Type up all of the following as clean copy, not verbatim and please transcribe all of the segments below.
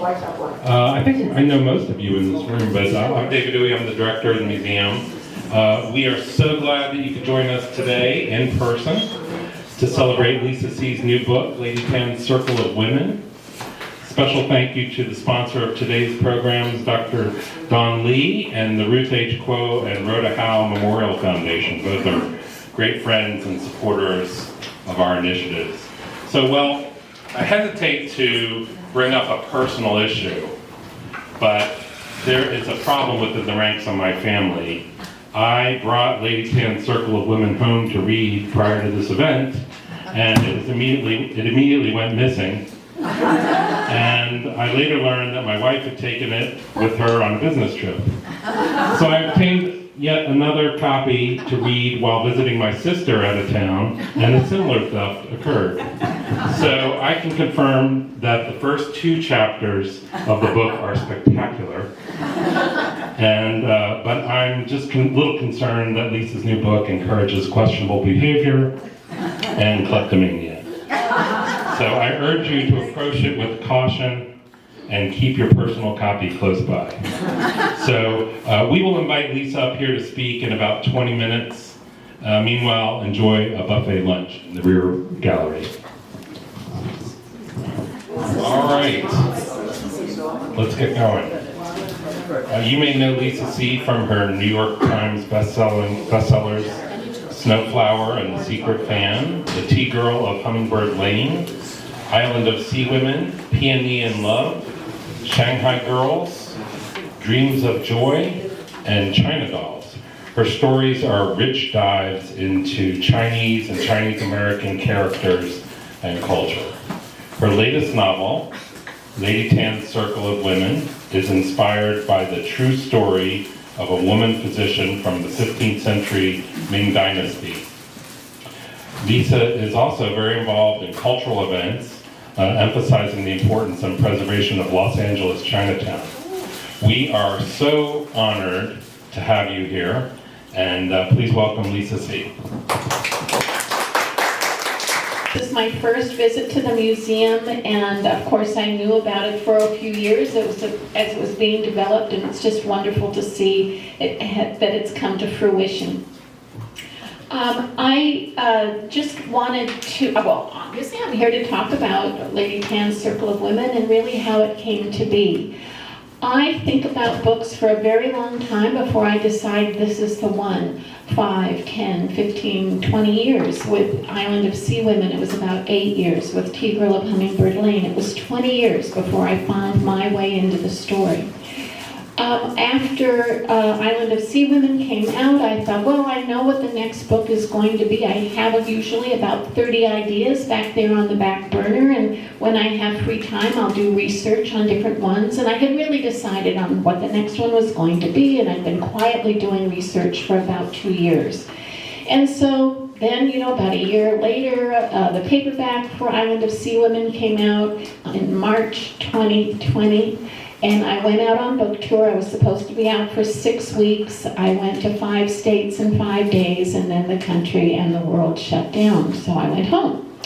I think I know most of you in this room, but I'm David Dewey. I'm the director of the museum. We are so glad that you could join us today in person to celebrate Lisa C's new book, Lady Tan's Circle of Women. Special thank you to the sponsor of today's programs, Dr. Don Lee and the Ruth H. and Rhoda Howe Memorial Foundation. Both are great friends and supporters of our initiatives. So, well, I hesitate to bring up a personal issue, but there is a problem within the ranks of my family. I brought Lady Tan's Circle of Women home to read prior to this event, and it immediately went missing. And I later learned that my wife had taken it with her on a business trip. So I obtained yet another copy to read while visiting my sister out of town, and a similar theft occurred. So I can confirm that the first 2 chapters of the book are spectacular. And but I'm just a little concerned that Lisa's new book encourages questionable behavior and kleptomania. So I urge you to approach it with caution and keep your personal copy close by. So we will invite Lisa up here to speak in about 20 minutes. Meanwhile, enjoy a buffet lunch in the rear gallery. All right, let's get going. You may know Lisa C. from her New York Times bestsellers, Snowflower and the Secret Fan, The Tea Girl of Hummingbird Lane, Island of Sea Women, Peony in Love, Shanghai Girls, Dreams of Joy, and China Dolls. Her stories are rich dives into Chinese and Chinese American characters and culture. Her latest novel, Lady Tan's Circle of Women, is inspired by the true story of a woman physician from the 15th century Ming Dynasty. Lisa is also very involved in cultural events, emphasizing the importance and preservation of Los Angeles Chinatown. We are so honored to have you here, and please welcome Lisa C. This is my first visit to the museum, and of course I knew about it for a few years as it was being developed, and it's just wonderful to see that it's come to fruition. I just wanted to, well, obviously I'm here to talk about Lady Tan's Circle of Women and really how it came to be. I think about books for a very long time before I decide this is the one. 5, 10, 15, 20 years. With Island of Sea Women, it was about 8 years. With Tea Girl of Hummingbird Lane, it was 20 years before I found my way into the story. After Island of Sea Women came out, I thought, well, I know what the next book is going to be. I have usually about 30 ideas back there on the back burner, and when I have free time, I'll do research on different ones. And I had really decided on what the next one was going to be, and I've been quietly doing research for about 2 years. And so then, about a year later, the paperback for Island of Sea Women came out in March 2020. And I went out on book tour. I was supposed to be out for 6 weeks. I went to 5 states in 5 days, and then the country and the world shut down, so I went home.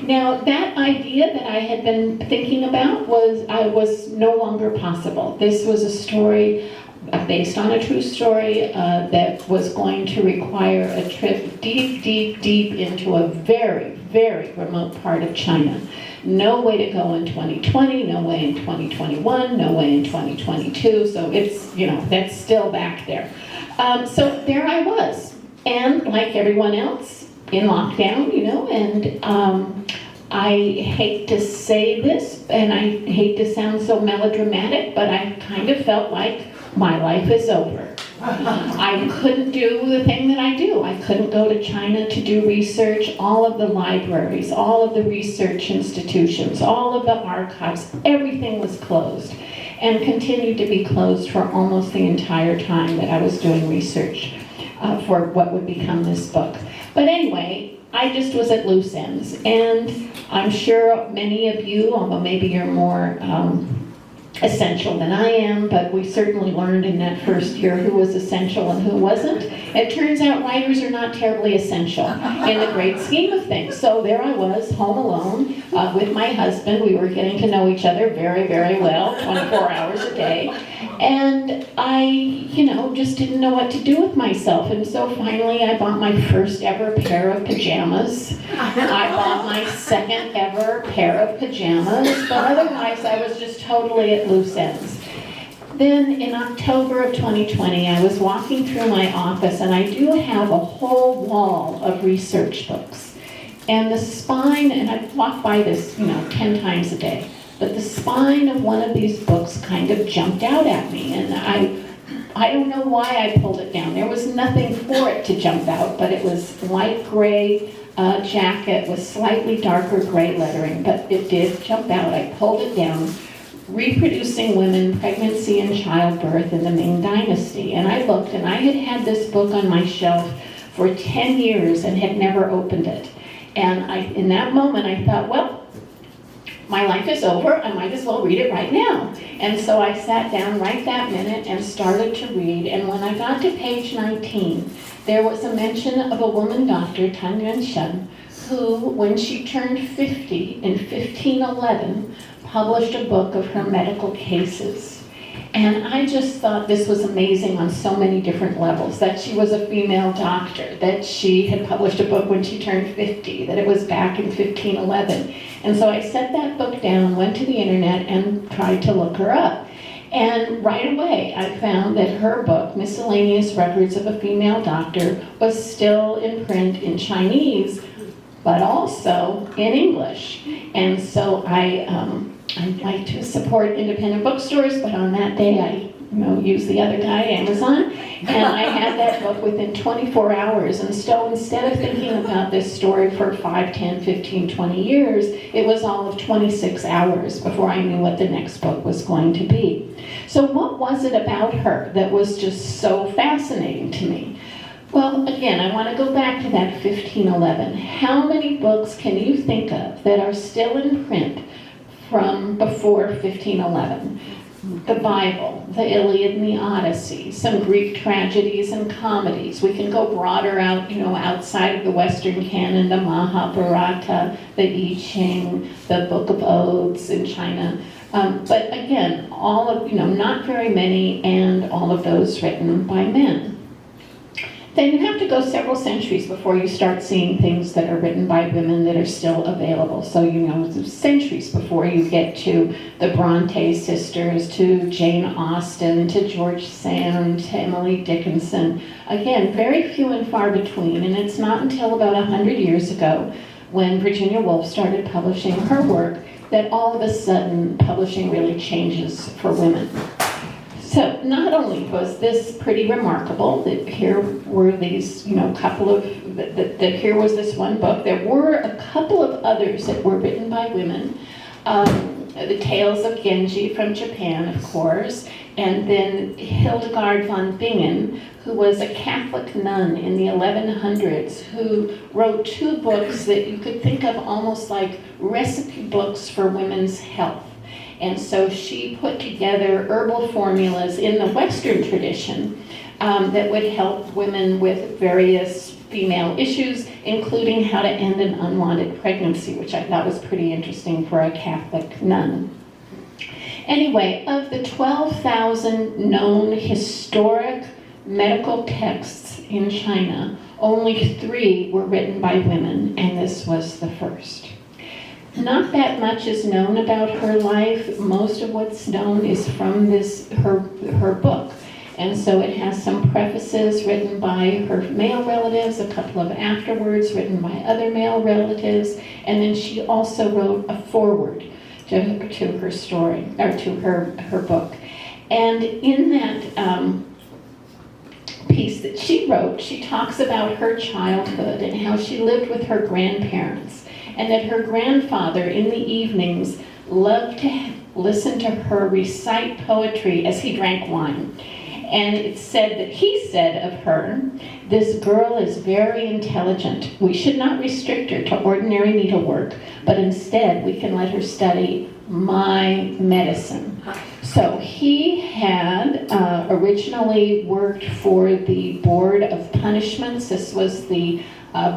Now, that idea that I had been thinking about was no longer possible. This was a story based on a true story that was going to require a trip deep, deep, deep into a very, very remote part of China. No way to go in 2020, no way in 2021, no way in 2022, so it's, that's still back there. So there I was, and like everyone else, in lockdown, and I hate to say this, and I hate to sound so melodramatic, but I kind of felt like my life is over. I couldn't do the thing that I do. I couldn't go to China to do research. All of the libraries, all of the research institutions, all of the archives, everything was closed and continued to be closed for almost the entire time that I was doing research for what would become this book. But anyway, I just was at loose ends, and I'm sure many of you, although maybe you're more essential than I am, but we certainly learned in that first year who was essential and who wasn't. It turns out writers are not terribly essential in the great scheme of things. So there I was, home alone, with my husband. We were getting to know each other very, very well, 24 hours a day. And I, just didn't know what to do with myself. And so finally I bought my first ever pair of pajamas. I bought my second ever pair of pajamas, but otherwise I was just totally at loose ends. Then in October of 2020, I was walking through my office, and I do have a whole wall of research books. And the spine, and I walk by this, 10 times a day, but the spine of one of these books kind of jumped out at me, and I don't know why I pulled it down. There was nothing for it to jump out, but it was light gray jacket with slightly darker gray lettering, but it did jump out. I pulled it down. Reproducing Women, Pregnancy and Childbirth in the Ming Dynasty. And I looked, and I had had this book on my shelf for 10 years and had never opened it. And in that moment, I thought, well, my life is over. I might as well read it right now. And so I sat down right that minute and started to read. And when I got to page 19, there was a mention of a woman doctor, Tan Yunxian, who, when she turned 50 in 1511, published a book of her medical cases. And I just thought this was amazing on so many different levels, that she was a female doctor, that she had published a book when she turned 50, that it was back in 1511. And so I set that book down, went to the internet, and tried to look her up. And right away, I found that her book, Miscellaneous Records of a Female Doctor, was still in print in Chinese, but also in English. And so I like to support independent bookstores, but on that day I used the other guy, Amazon, and I had that book within 24 hours. And so instead of thinking about this story for 5, 10, 15, 20 years, it was all of 26 hours before I knew what the next book was going to be. So what was it about her that was just so fascinating to me? Well, again, I want to go back to that 1511. How many books can you think of that are still in print from before 1511? The Bible, the Iliad and the Odyssey, some Greek tragedies and comedies. We can go broader out, outside of the Western canon, the Mahabharata, the I Ching, the Book of Odes in China. But again, all of, not very many, and all of those written by men. Then you have to go several centuries before you start seeing things that are written by women that are still available. So, centuries before you get to the Bronte sisters, to Jane Austen, to George Sand, to Emily Dickinson. Again, very few and far between. And it's not until about 100 years ago, when Virginia Woolf started publishing her work, that all of a sudden publishing really changes for women. So not only was this pretty remarkable, that here were these, couple of, that here was this one book. There were a couple of others that were written by women. The Tales of Genji from Japan, of course, and then Hildegard von Bingen, who was a Catholic nun in the 1100s, who wrote 2 books that you could think of almost like recipe books for women's health. And so she put together herbal formulas in the Western tradition that would help women with various female issues, including how to end an unwanted pregnancy, which I thought was pretty interesting for a Catholic nun. Anyway, of the 12,000 known historic medical texts in China, only 3 were written by women, and this was the first. Not that much is known about her life. Most of what's known is from her book. And so it has some prefaces written by her male relatives, a couple of afterwards written by other male relatives, and then she also wrote a foreword to her story, or to her book. And in that piece that she wrote, she talks about her childhood and how she lived with her grandparents, and that her grandfather in the evenings loved to listen to her recite poetry as he drank wine. And it said that he said of her, "This girl is very intelligent. We should not restrict her to ordinary needlework, but instead we can let her study my medicine." So he had originally worked for the Board of Punishments. This was the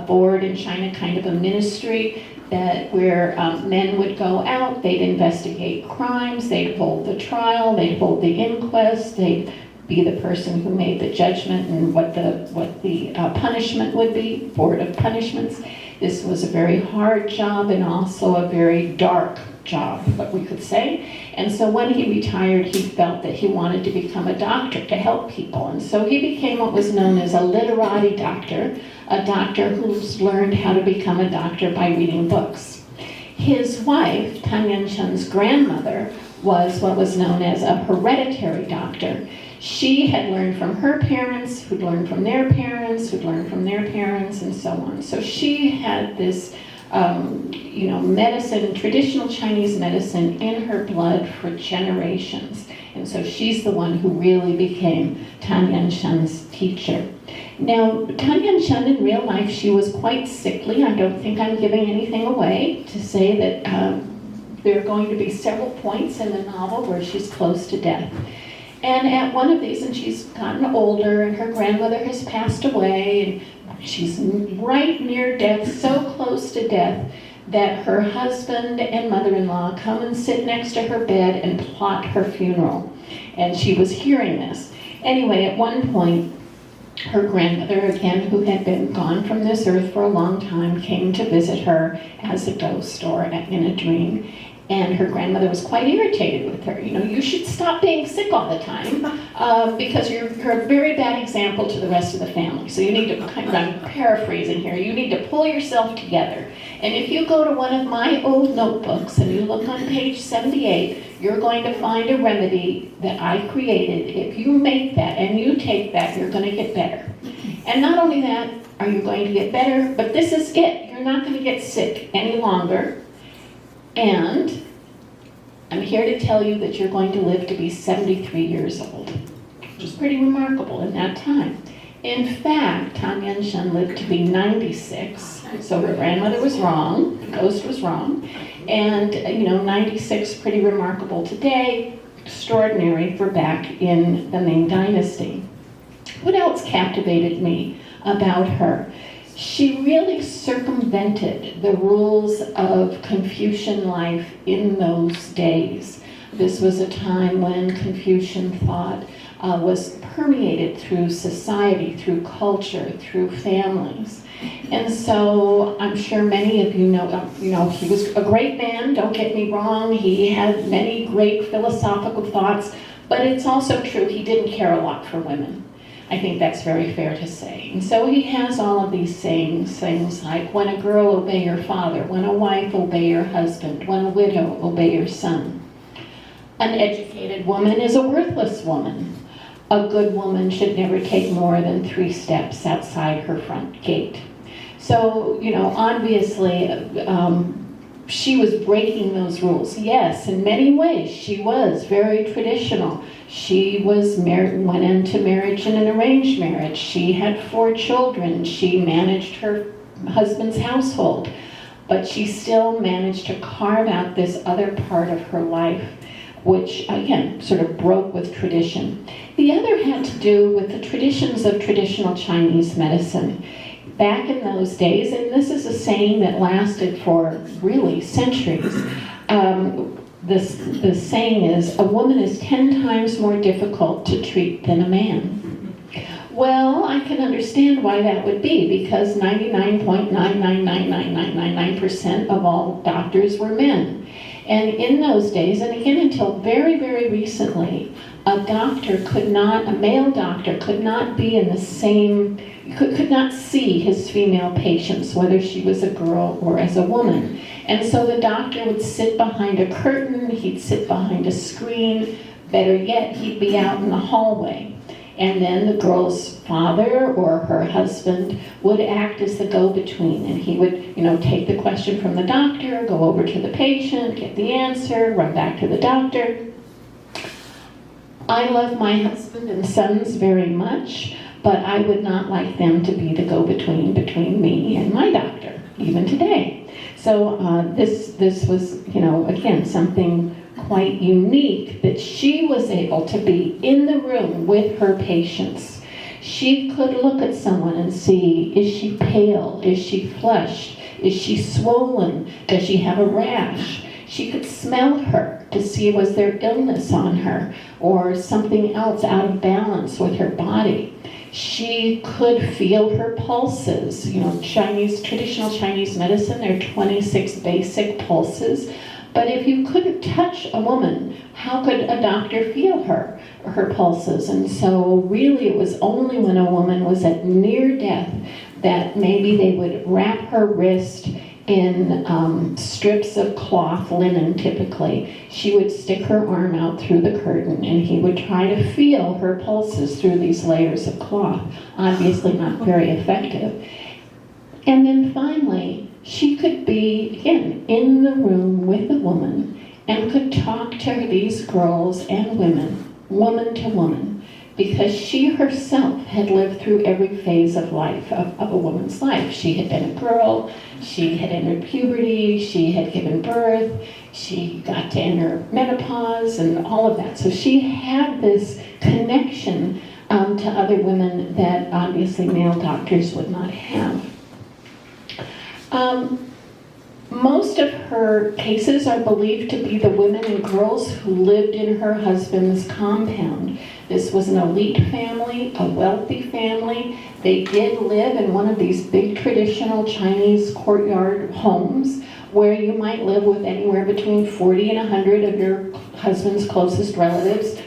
board in China, kind of a ministry where men would go out, they'd investigate crimes, they'd hold the trial, they'd hold the inquest, they'd be the person who made the judgment and what the punishment would be, Board of Punishments. This was a very hard job and also a very dark job, what we could say. And so when he retired, he felt that he wanted to become a doctor to help people. And so he became what was known as a literati doctor, a doctor who's learned how to become a doctor by reading books. His wife, Tan Yunxian's grandmother, was what was known as a hereditary doctor. She had learned from her parents, who'd learned from their parents, who'd learned from their parents, and so on. So she had this medicine, traditional Chinese medicine in her blood for generations. And so she's the one who really became Tan Yunxian's teacher. Now, Tan Yunxian in real life, she was quite sickly. I don't think I'm giving anything away to say that there are going to be several points in the novel where she's close to death. And at one of these, and she's gotten older, and her grandmother has passed away, and she's right near death, so close to death, that her husband and mother-in-law come and sit next to her bed and plot her funeral. And she was hearing this. Anyway, at one point, her grandmother, again, who had been gone from this earth for a long time, came to visit her as a ghost or in a dream. And her grandmother was quite irritated with her. You should stop being sick all the time because you're a very bad example to the rest of the family. So you need to, I'm paraphrasing here, you need to pull yourself together. And if you go to one of my old notebooks and you look on page 78, you're going to find a remedy that I created. If you make that and you take that, you're going to get better. And not only that, are you going to get better, but this is it. You're not going to get sick any longer. And I'm here to tell you that you're going to live to be 73 years old, which is pretty remarkable in that time. In fact, Tan Yunxian lived to be 96, so her grandmother was wrong, the ghost was wrong, and 96, pretty remarkable today, extraordinary for back in the Ming Dynasty. What else captivated me about her? She really circumvented the rules of Confucian life in those days. This was a time when Confucian thought was permeated through society, through culture, through families. And so I'm sure many of you know, he was a great man, don't get me wrong. He had many great philosophical thoughts, but it's also true he didn't care a lot for women. I think that's very fair to say. And so he has all of these sayings, things like, when a girl, obey your father. When a wife, obey your husband. When a widow, obey your son. An educated woman is a worthless woman. A good woman should never take more than 3 steps outside her front gate. So, obviously, she was breaking those rules. Yes, in many ways, she was very traditional. She was went into marriage in an arranged marriage. She had 4 children. She managed her husband's household. But she still managed to carve out this other part of her life, which, again, sort of broke with tradition. The other had to do with the traditions of traditional Chinese medicine. Back in those days, and this is a saying that lasted for really centuries, the saying is, a woman is 10 times more difficult to treat than a man. Well, I can understand why that would be, because 99.9999999% of all doctors were men. And in those days, and again until very, very recently, a male doctor could not be in the same, could not see his female patients, whether she was a girl or as a woman. And so the doctor would sit behind a curtain, he'd sit behind a screen, better yet, he'd be out in the hallway. And then the girl's father or her husband would act as the go-between, and he would, take the question from the doctor, go over to the patient, get the answer, run back to the doctor. I love my husband and sons very much, but I would not like them to be the go-between between me and my doctor, even today. So this was, again, something quite unique that she was able to be in the room with her patients. She could look at someone and see, is she pale? Is she flushed? Is she swollen? Does she have a rash? She could smell her to see was there illness on her or something else out of balance with her body. She could feel her pulses. You know, traditional Chinese medicine, there are 26 basic pulses. But if you couldn't touch a woman, how could a doctor feel her pulses? And so really it was only when a woman was at near death that maybe they would wrap her wrist in strips of cloth, linen typically. She would stick her arm out through the curtain and he would try to feel her pulses through these layers of cloth. Obviously not very effective. And then finally, she could be, again, in the room with a woman and could talk to these girls and women, woman to woman, because she herself had lived through every phase of life, of a woman's life. She had been a girl, she had entered puberty, she had given birth, she got to enter menopause and all of that. So she had this connection to other women that obviously male doctors would not have. Most of her cases are believed to be the women and girls who lived in her husband's compound. This was an elite family, a wealthy family. They did live in one of these big traditional Chinese courtyard homes where you might live with anywhere between 40 and 100 of your husband's closest relatives.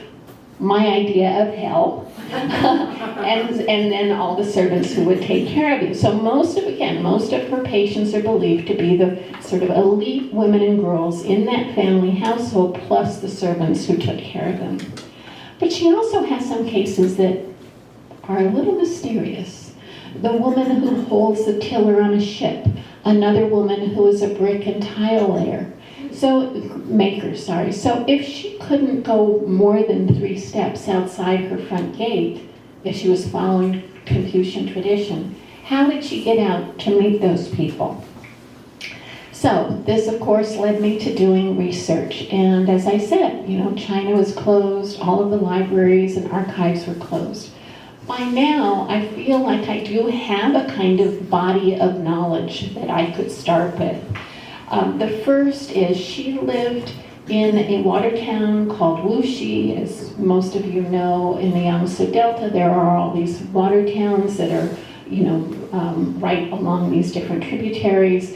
My idea of hell. and then all the servants who would take care of you. So most of her patients are believed to be the sort of elite women and girls in that family household, plus the servants who took care of them. But she also has some cases that are a little mysterious. The woman who holds the tiller on a ship, another woman who is a brick and tile maker. So if she couldn't go more than 3 steps outside her front gate, if she was following Confucian tradition, how did she get out to meet those people? So this, of course, led me to doing research. And as I said, China was closed, all of the libraries and archives were closed. By now, I feel like I do have a kind of body of knowledge that I could start with. The first is she lived in a water town called Wuxi. As most of you know, in the Yangtze Delta, there are all these water towns that are, right along these different tributaries,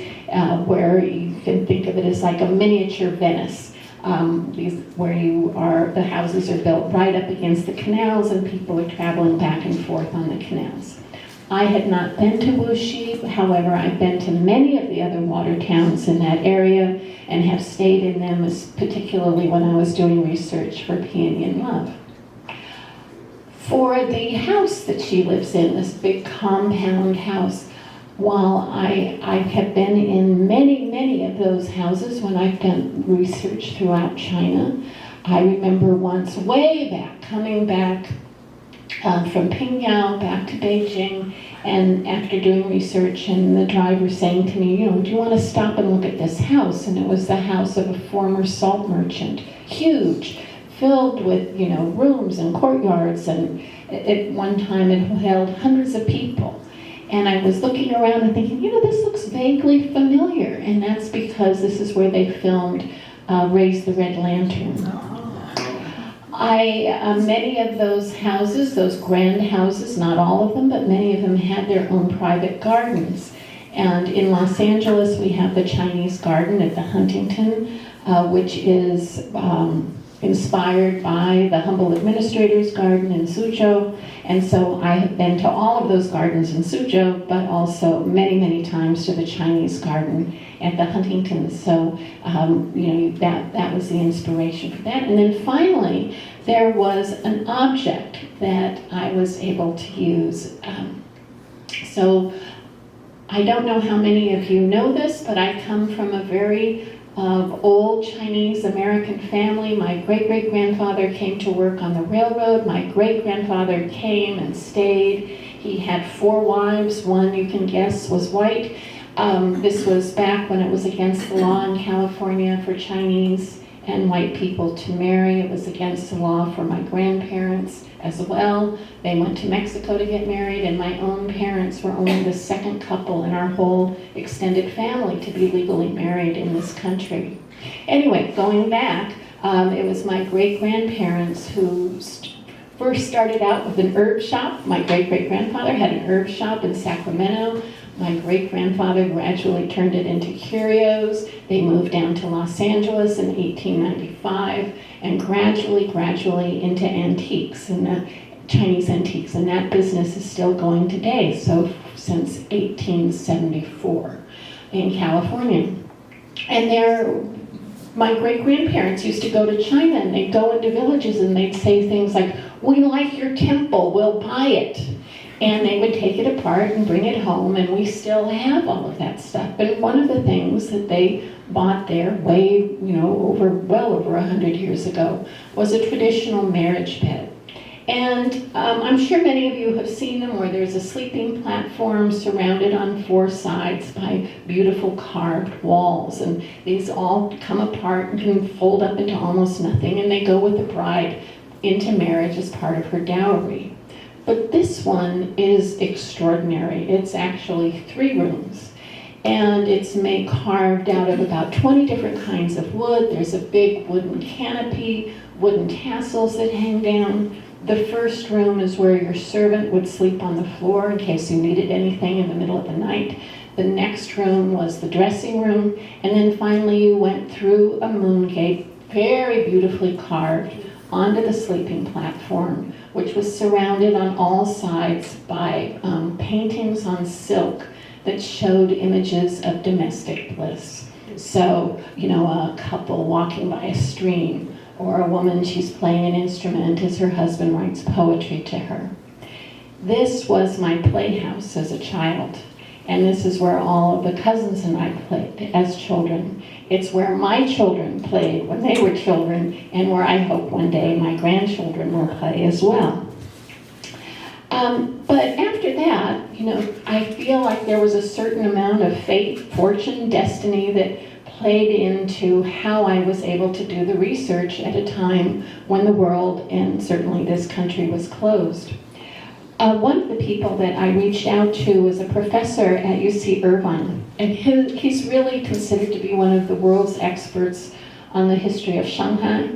where you can think of it as like a miniature Venice. The houses are built right up against the canals and people are traveling back and forth on the canals. I had not been to Wuxi, however, I've been to many of the other water towns in that area and have stayed in them, particularly when I was doing research for Pinyin Love. For the house that she lives in, this big compound house, while I have been in many of those houses when I've done research throughout China, I remember once way back, coming back from Pingyao back to Beijing, and after doing research and the driver saying to me, do you want to stop and look at this house? And it was the house of a former salt merchant, huge, filled with, rooms and courtyards, and at one time it held hundreds of people. And I was looking around and thinking, this looks vaguely familiar, and that's because this is where they filmed Raise the Red Lantern. Many of those houses, those grand houses, not all of them, but many of them had their own private gardens. And in Los Angeles, we have the Chinese Garden at the Huntington, which is inspired by the Humble Administrator's Garden in Suzhou. And so I have been to all of those gardens in Suzhou, but also many times to the Chinese Garden at the Huntington. So, that was the inspiration for that. And then finally, there was an object that I was able to use. So I don't know how many of you know this, but I come from a very old Chinese American family. My great-great-grandfather came to work on the railroad. My great-grandfather came and stayed. He had 4 wives. One, you can guess, was white. This was back when it was against the law in California for Chinese and white people to marry. It was against the law for my grandparents as well. They went to Mexico to get married, and my own parents were only the second couple in our whole extended family to be legally married in this country. Anyway, going back, it was my great-grandparents who first started out with an herb shop. My great-great-grandfather had an herb shop in Sacramento. My great-grandfather gradually turned it into curios. They moved down to Los Angeles in 1895, and gradually into antiques, and Chinese antiques, and that business is still going today, so since 1874 in California. And my great-grandparents used to go to China, and they'd go into villages and they'd say things like, "We like your temple, we'll buy it." And they would take it apart and bring it home, and we still have all of that stuff. But one of the things that they bought there well over 100 years ago was a traditional marriage bed. And I'm sure many of you have seen them, where there's a sleeping platform surrounded on four sides by beautiful carved walls. And these all come apart and can fold up into almost nothing, and they go with the bride into marriage as part of her dowry. But this one is extraordinary. It's actually 3 rooms. And it's carved out of about 20 different kinds of wood. There's a big wooden canopy, wooden tassels that hang down. The first room is where your servant would sleep on the floor in case you needed anything in the middle of the night. The next room was the dressing room. And then finally you went through a moon gate, very beautifully carved, onto the sleeping platform, which was surrounded on all sides by paintings on silk that showed images of domestic bliss. So, a couple walking by a stream, or a woman, she's playing an instrument as her husband writes poetry to her. This was my playhouse as a child, and this is where all of the cousins and I played as children. It's where my children played when they were children, and where I hope one day my grandchildren will play as well. But after that, I feel like there was a certain amount of fate, fortune, destiny that played into how I was able to do the research at a time when the world, and certainly this country, was closed. One of the people that I reached out to was a professor at UC Irvine, and he's really considered to be one of the world's experts on the history of Shanghai.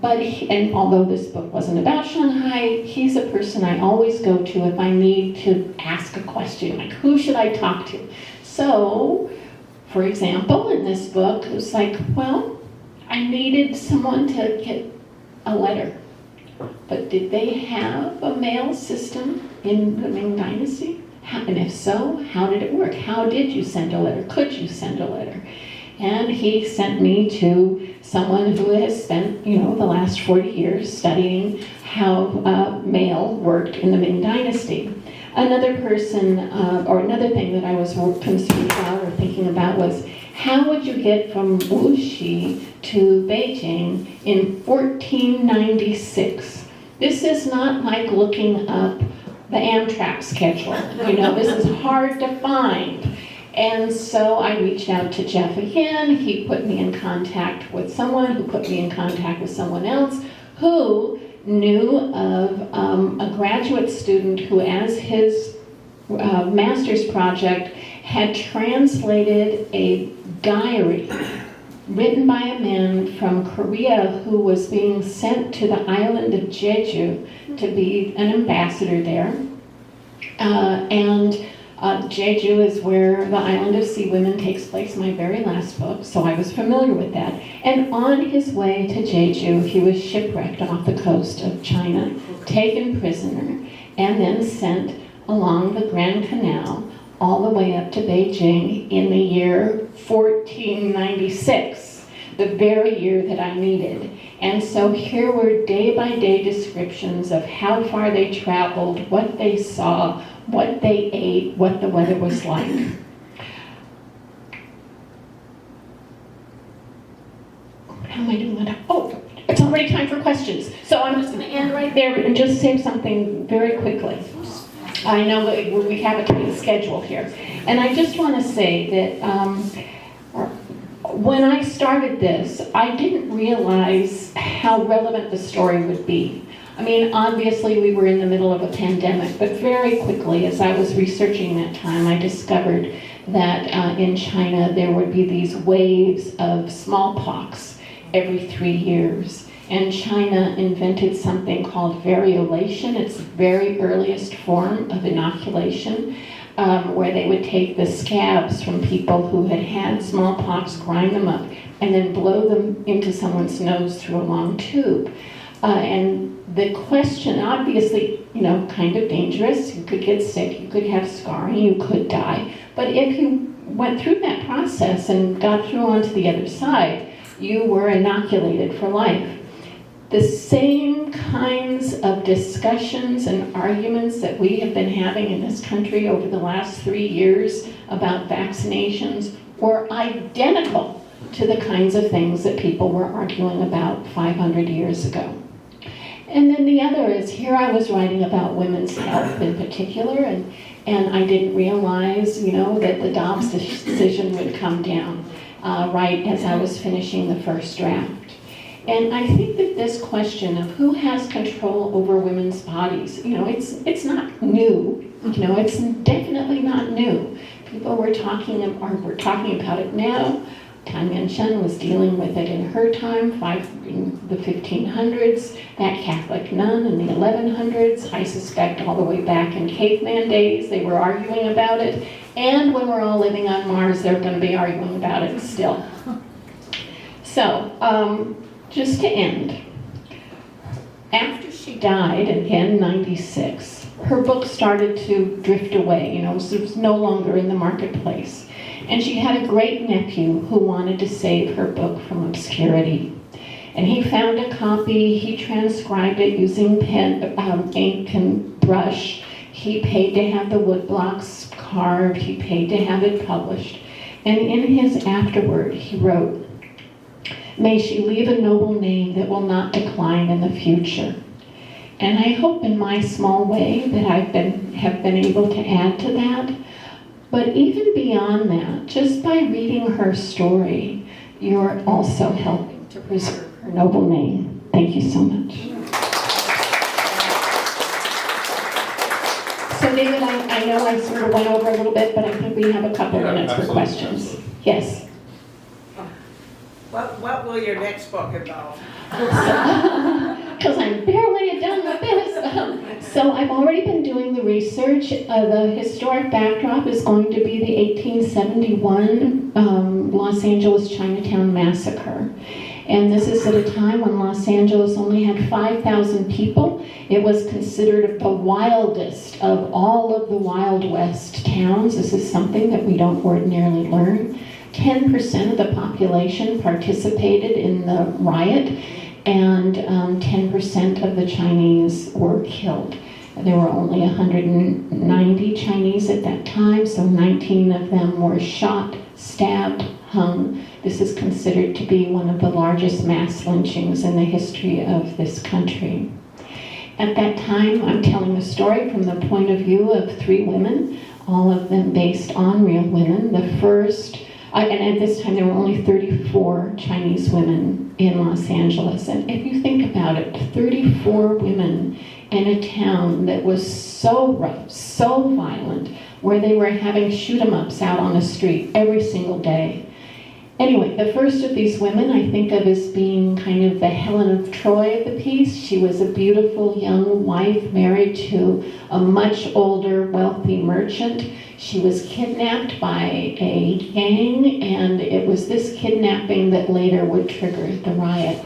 And although this book wasn't about Shanghai, he's a person I always go to if I need to ask a question, like, who should I talk to? So, for example, in this book, it was like, well, I needed someone to get a letter. But did they have a mail system in the Ming Dynasty? And if so, how did it work? How did you send a letter? Could you send a letter? And he sent me to someone who has spent, the last 40 years studying how mail worked in the Ming Dynasty. Another person, or another thing that I was concerned about or thinking about was, how would you get from Wuxi to Beijing in 1496? This is not like looking up the Amtrak schedule. This is hard to find. And so I reached out to Jeff again. He put me in contact with someone who put me in contact with someone else who knew of a graduate student who, as his master's project, had translated a diary written by a man from Korea who was being sent to the island of Jeju to be an ambassador there. Jeju is where the Island of Sea Women takes place, my very last book, so I was familiar with that. And on his way to Jeju, he was shipwrecked off the coast of China, taken prisoner, and then sent along the Grand Canal all the way up to Beijing in the year 1496, the very year that I needed. And so here were day-by-day descriptions of how far they traveled, what they saw, what they ate, what the weather was like. How am I doing that? Oh, it's already time for questions. So I'm just going to end right there and just say something very quickly. I know that we have a tight schedule here. And I just want to say that when I started this, I didn't realize how relevant the story would be. I mean, obviously we were in the middle of a pandemic, but very quickly, as I was researching that time, I discovered that in China there would be these waves of smallpox every 3 years. And China invented something called variolation. It's the very earliest form of inoculation, where they would take the scabs from people who had had smallpox, grind them up, and then blow them into someone's nose through a long tube. And the question, obviously, kind of dangerous. You could get sick, you could have scarring, you could die. But if you went through that process and got through onto the other side, you were inoculated for life. The same kinds of discussions and arguments that we have been having in this country over the last 3 years about vaccinations were identical to the kinds of things that people were arguing about 500 years ago. And then the other is, here I was writing about women's health in particular, and I didn't realize, that the Dobbs decision would come down right as I was finishing the first draft. And I think that this question of who has control over women's bodies, it's not new. It's definitely not new. People were talking about it now. Tan Yunxian was dealing with it in her time, in the 1500s, that Catholic nun in the 1100s, I suspect all the way back in caveman days, they were arguing about it. And when we're all living on Mars, they're going to be arguing about it still. So, just to end, after she died, again, 96, her book started to drift away, it was no longer in the marketplace. And she had a great nephew who wanted to save her book from obscurity. And he found a copy, he transcribed it using pen, ink and brush. He paid to have the woodblocks carved, he paid to have it published. And in his afterword, he wrote, "May she leave a noble name that will not decline in the future." And I hope in my small way that have been able to add to that. But even beyond that, just by reading her story, you're also helping to preserve her noble name. Thank you so much. So David, I know I sort of went over a little bit, but I think we have a couple minutes for questions. Yes. What will your next book involve? Because I'm barely done with this. So I've already been doing the research. The historic backdrop is going to be the 1871 Los Angeles Chinatown Massacre. And this is at a time when Los Angeles only had 5,000 people. It was considered the wildest of all of the Wild West towns. This is something that we don't ordinarily learn. 10% of the population participated in the riot, and 10% of the Chinese were killed. There were only 190 Chinese at that time, so 19 of them were shot, stabbed, hung. This is considered to be one of the largest mass lynchings in the history of this country. At that time, I'm telling a story from the point of view of 3 women, all of them based on real women. The first, and at this time there were only 34 Chinese women in Los Angeles. And if you think about it, 34 women in a town that was so rough, so violent, where they were having shoot-em-ups out on the street every single day. Anyway, the first of these women I think of as being kind of the Helen of Troy of the piece. She was a beautiful young wife married to a much older, wealthy merchant. She was kidnapped by a gang, and it was this kidnapping that later would trigger the riot.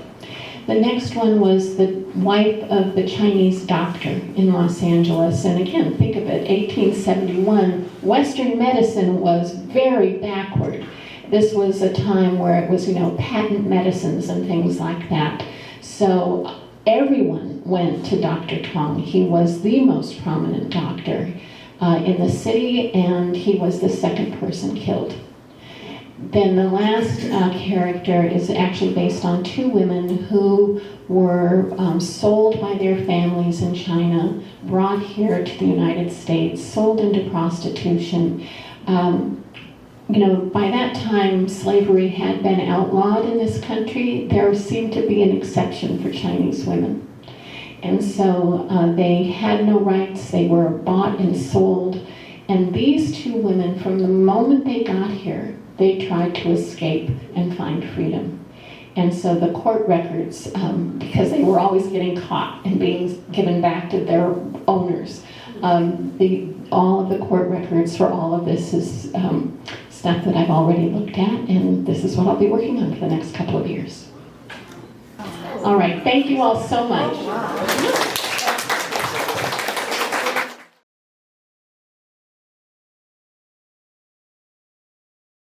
The next one was the wife of the Chinese doctor in Los Angeles. And again, think of it, 1871, Western medicine was very backward. This was a time where it was, patent medicines and things like that. So everyone went to Dr. Tong. He was the most prominent doctor in the city, and he was the second person killed. Then the last character is actually based on 2 women who were sold by their families in China, brought here to the United States, sold into prostitution. by that time, slavery had been outlawed in this country. There seemed to be an exception for Chinese women. And so they had no rights. They were bought and sold. And these two women, from the moment they got here, they tried to escape and find freedom. And so the court records, because they were always getting caught and being given back to their owners, all of the court records for all of this is stuff that I've already looked at, and this is what I'll be working on for the next couple of years. All right, thank you all so much.